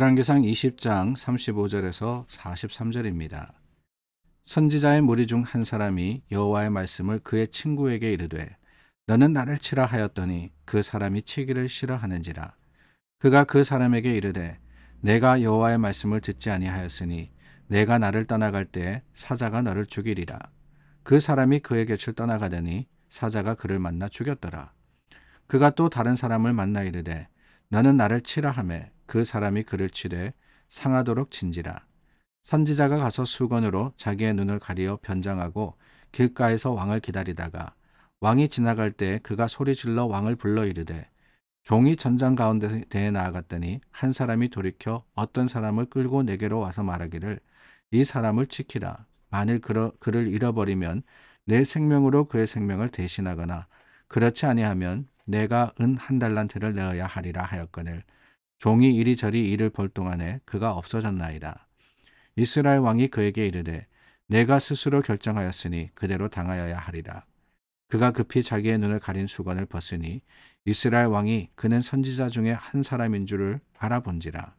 열왕기상 20장 35절에서 43절입니다. 선지자의 무리 중 한 사람이 여호와의 말씀을 그의 친구에게 이르되 너는 나를 치라 하였더니 그 사람이 치기를 싫어하는지라. 그가 그 사람에게 이르되 내가 여호와의 말씀을 듣지 아니하였으니 내가 나를 떠나갈 때에 사자가 너를 죽이리라. 그 사람이 그의 곁을 떠나가더니 사자가 그를 만나 죽였더라. 그가 또 다른 사람을 만나 이르되 너는 나를 치라 하매 그 사람이 그를 치되 상하도록 친지라. 선지자가 가서 수건으로 자기의 눈을 가리어 변장하고 길가에서 왕을 기다리다가 왕이 지나갈 때 그가 소리질러 왕을 불러 이르되 종이 전장 가운데에 나아갔더니 한 사람이 돌이켜 어떤 사람을 끌고 내게로 와서 말하기를 이 사람을 지키라. 만일 그를 잃어버리면 내 생명으로 그의 생명을 대신하거나 그렇지 아니하면 내가 은 1달란트를 내어야 하리라 하였거늘 종이 이리저리 이를 볼 동안에 그가 없어졌나이다. 이스라엘 왕이 그에게 이르되 내가 스스로 결정하였으니 그대로 당하여야 하리라. 그가 급히 자기의 눈을 가린 수건을 벗으니 이스라엘 왕이 그는 선지자 중에 한 사람인 줄을 알아본지라.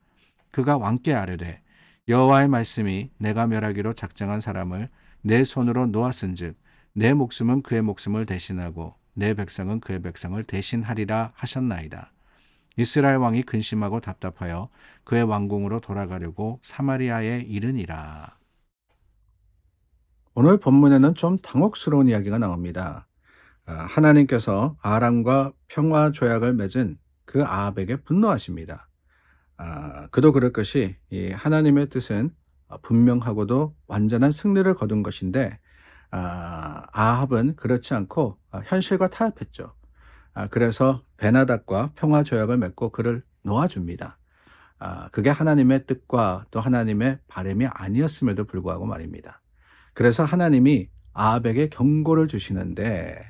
그가 왕께 아뢰되 여호와의 말씀이 내가 멸하기로 작정한 사람을 내 손으로 놓았은즉 내 목숨은 그의 목숨을 대신하고 내 백성은 그의 백성을 대신하리라 하셨나이다. 이스라엘 왕이 근심하고 답답하여 그의 왕궁으로 돌아가려고 사마리아에 이르니라. 오늘 본문에는 좀 당혹스러운 이야기가 나옵니다. 하나님께서 아람과 평화 조약을 맺은 그 아합에게 분노하십니다. 그도 그럴 것이 이 하나님의 뜻은 분명하고도 완전한 승리를 거둔 것인데 아합은 그렇지 않고 현실과 타협했죠. 그래서 베나닥과 평화 조약을 맺고 그를 놓아줍니다. 그게 하나님의 뜻과 또 하나님의 바람이 아니었음에도 불구하고 말입니다. 그래서 하나님이 아합에게 경고를 주시는데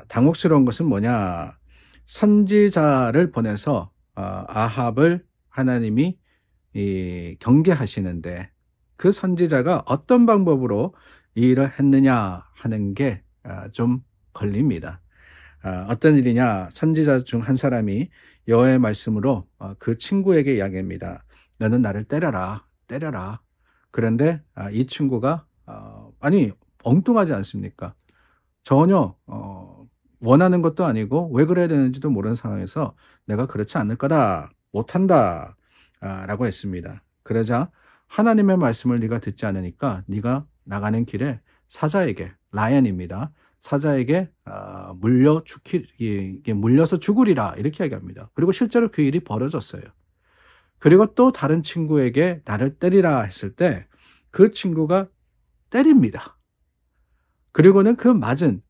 당혹스러운 것은 뭐냐? 선지자를 보내서 아합을 하나님이 경계하시는데 그 선지자가 어떤 방법으로 이 일을 했느냐 하는 게 좀 걸립니다. 어떤 일이냐? 선지자 중 한 사람이 여호와의 말씀으로 그 친구에게 이야기합니다. 너는 나를 때려라. 그런데 이 친구가 아니 엉뚱하지 않습니까? 전혀 원하는 것도 아니고 왜 그래야 되는지도 모르는 상황에서 내가 그렇지 않을 거다. 못한다. 라고 했습니다. 그러자 하나님의 말씀을 네가 듣지 않으니까 네가 나가는 길에 사자에게, 라이언입니다. 사자에게 물려서 죽으리라 이렇게 얘기합니다. 그리고 실제로 그 일이 벌어졌어요. 그리고 또 다른 친구에게 나를 때리라 했을 때 그 친구가 때립니다. 그리고는 그 맞은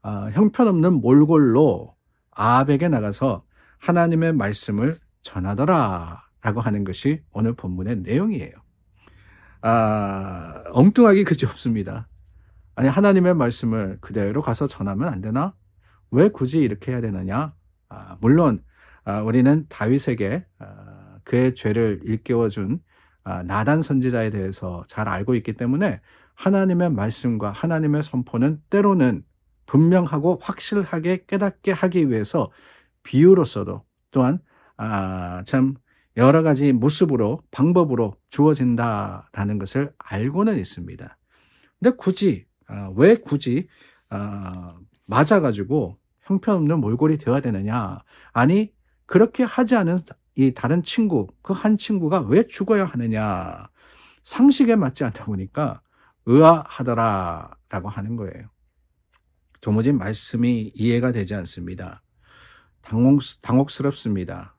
형편없는 몰골로 아합에게 나가서 하나님의 말씀을 전하더라 라고 하는 것이 오늘 본문의 내용이에요. 엉뚱하기 그지 없습니다. 아니 하나님의 말씀을 그대로 가서 전하면 안 되나? 왜 굳이 이렇게 해야 되느냐? 물론 우리는 다윗에게 그의 죄를 일깨워준 나단 선지자에 대해서 잘 알고 있기 때문에 하나님의 말씀과 하나님의 선포는 때로는 분명하고 확실하게 깨닫게 하기 위해서 비유로서도 또한 참 여러 가지 모습으로 방법으로 주어진다라는 것을 알고는 있습니다. 근데 왜 굳이 맞아가지고 형편없는 몰골이 되어야 되느냐? 아니 그렇게 하지 않은 이 다른 친구, 그 한 친구가 왜 죽어야 하느냐? 상식에 맞지 않다 보니까 의아하더라라고 하는 거예요. 도무지 말씀이 이해가 되지 않습니다. 당혹스럽습니다.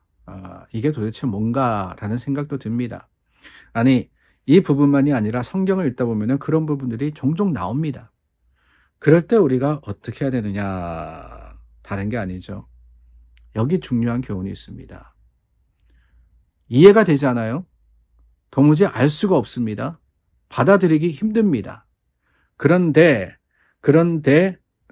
이게 도대체 뭔가라는 생각도 듭니다. 아니 이 부분만이 아니라 성경을 읽다 보면 그런 부분들이 종종 나옵니다. 그럴 때 우리가 어떻게 해야 되느냐? 다른 게 아니죠. 여기 중요한 교훈이 있습니다. 이해가 되지 않아요? 도무지 알 수가 없습니다. 받아들이기 힘듭니다. 그런데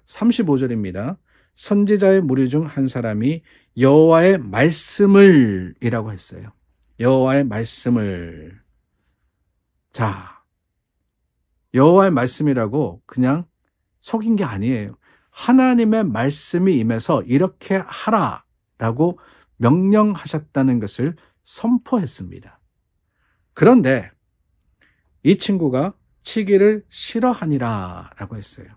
35절입니다. 선지자의 무리 중 한 사람이 여호와의 말씀을 이라고 했어요. 여호와의 말씀을. 자, 여호와의 말씀이라고 그냥 속인 게 아니에요. 하나님의 말씀이 임해서 이렇게 하라라고 명령하셨다는 것을 선포했습니다. 그런데 이 친구가 치기를 싫어하니라 라고 했어요.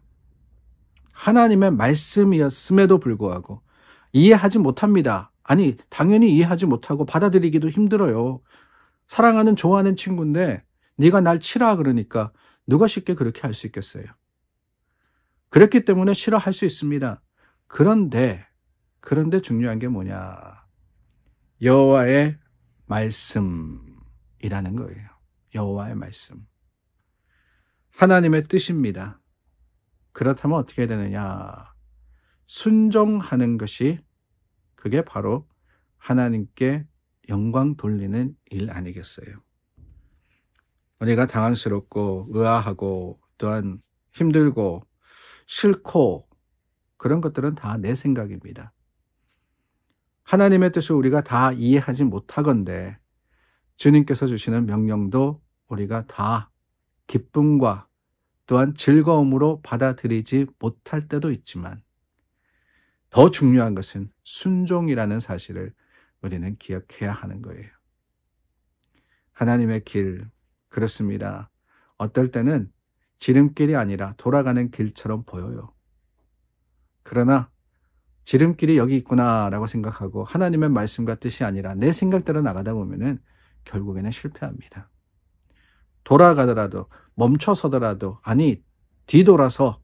하나님의 말씀이었음에도 불구하고 이해하지 못합니다. 아니, 당연히 이해하지 못하고 받아들이기도 힘들어요. 사랑하는 좋아하는 친구인데 네가 날 치라 그러니까 누가 쉽게 그렇게 할 수 있겠어요. 그렇기 때문에 싫어할 수 있습니다. 그런데 중요한 게 뭐냐? 여호와의 말씀이라는 거예요. 여호와의 말씀. 하나님의 뜻입니다. 그렇다면 어떻게 되느냐? 순종하는 것이 그게 바로 하나님께 영광 돌리는 일 아니겠어요? 우리가 당황스럽고 의아하고 또한 힘들고 싫고 그런 것들은 다 내 생각입니다. 하나님의 뜻을 우리가 다 이해하지 못하건대 주님께서 주시는 명령도 우리가 다 기쁨과 또한 즐거움으로 받아들이지 못할 때도 있지만 더 중요한 것은 순종이라는 사실을 우리는 기억해야 하는 거예요. 하나님의 길, 그렇습니다. 어떨 때는 지름길이 아니라 돌아가는 길처럼 보여요. 그러나 지름길이 여기 있구나라고 생각하고 하나님의 말씀과 뜻이 아니라 내 생각대로 나가다 보면은 결국에는 실패합니다. 돌아가더라도 멈춰서더라도 아니 뒤돌아서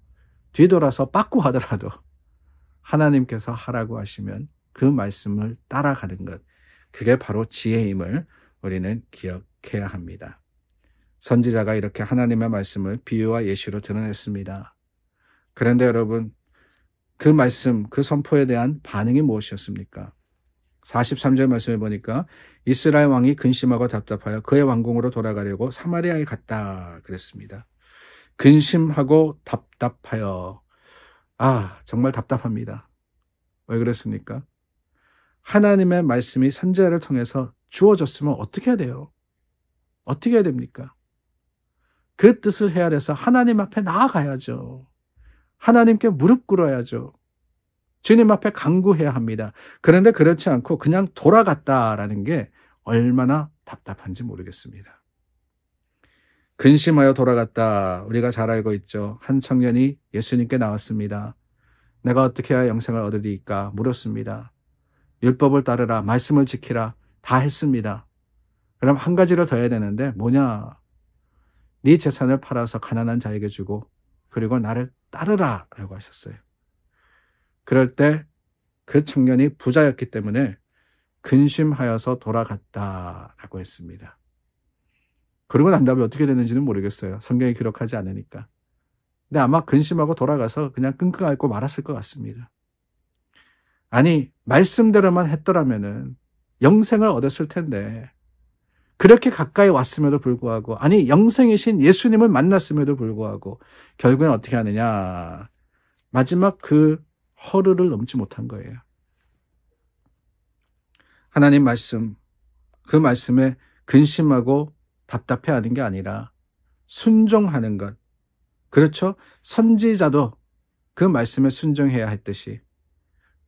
빠꾸 하더라도 하나님께서 하라고 하시면 그 말씀을 따라가는 것, 그게 바로 지혜임을 우리는 기억해야 합니다. 선지자가 이렇게 하나님의 말씀을 비유와 예시로 드러냈습니다. 그런데 여러분, 그 말씀, 그 선포에 대한 반응이 무엇이었습니까? 43절 말씀을 보니까 이스라엘 왕이 근심하고 답답하여 그의 왕궁으로 돌아가려고 사마리아에 갔다 그랬습니다. 근심하고 답답하여. 정말 답답합니다. 왜 그랬습니까? 하나님의 말씀이 선지자를 통해서 주어졌으면 어떻게 해야 돼요? 어떻게 해야 됩니까? 그 뜻을 헤아려서 하나님 앞에 나아가야죠. 하나님께 무릎 꿇어야죠. 주님 앞에 간구해야 합니다. 그런데 그렇지 않고 그냥 돌아갔다라는 게 얼마나 답답한지 모르겠습니다. 근심하여 돌아갔다. 우리가 잘 알고 있죠. 한 청년이 예수님께 나왔습니다. 내가 어떻게 해야 영생을 얻으리까 물었습니다. 율법을 따르라, 말씀을 지키라, 다 했습니다. 그럼 한 가지를 더 해야 되는데 뭐냐? 네 재산을 팔아서 가난한 자에게 주고 그리고 나를 따르라 라고 하셨어요. 그럴 때 그 청년이 부자였기 때문에 근심하여서 돌아갔다라고 했습니다. 그러고 난 다음에 어떻게 됐는지는 모르겠어요. 성경에 기록하지 않으니까. 근데 아마 근심하고 돌아가서 그냥 끙끙 앓고 말았을 것 같습니다. 아니, 말씀대로만 했더라면은 영생을 얻었을 텐데 그렇게 가까이 왔음에도 불구하고, 아니 영생이신 예수님을 만났음에도 불구하고 결국엔 어떻게 하느냐? 마지막 그 허르를 넘지 못한 거예요. 하나님 말씀, 그 말씀에 근심하고 답답해하는 게 아니라 순종하는 것. 그렇죠? 선지자도 그 말씀에 순종해야 했듯이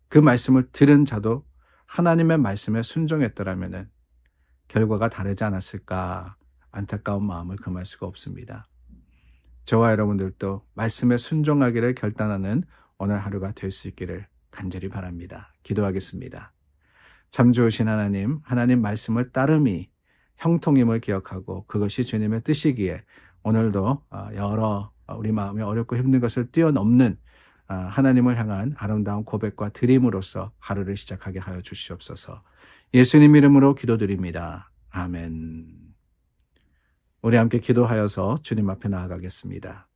그 말씀을 들은 자도 하나님의 말씀에 순종했더라면 결과가 다르지 않았을까 안타까운 마음을 금할 수가 없습니다. 저와 여러분들도 말씀에 순종하기를 결단하는 오늘 하루가 될 수 있기를 간절히 바랍니다. 기도하겠습니다. 참 좋으신 하나님, 하나님 말씀을 따름이 형통임을 기억하고 그것이 주님의 뜻이기에 오늘도 여러 우리 마음이 어렵고 힘든 것을 뛰어넘는 하나님을 향한 아름다운 고백과 드림으로써 하루를 시작하게 하여 주시옵소서. 예수님 이름으로 기도드립니다. 아멘. 우리 함께 기도하여서 주님 앞에 나아가겠습니다.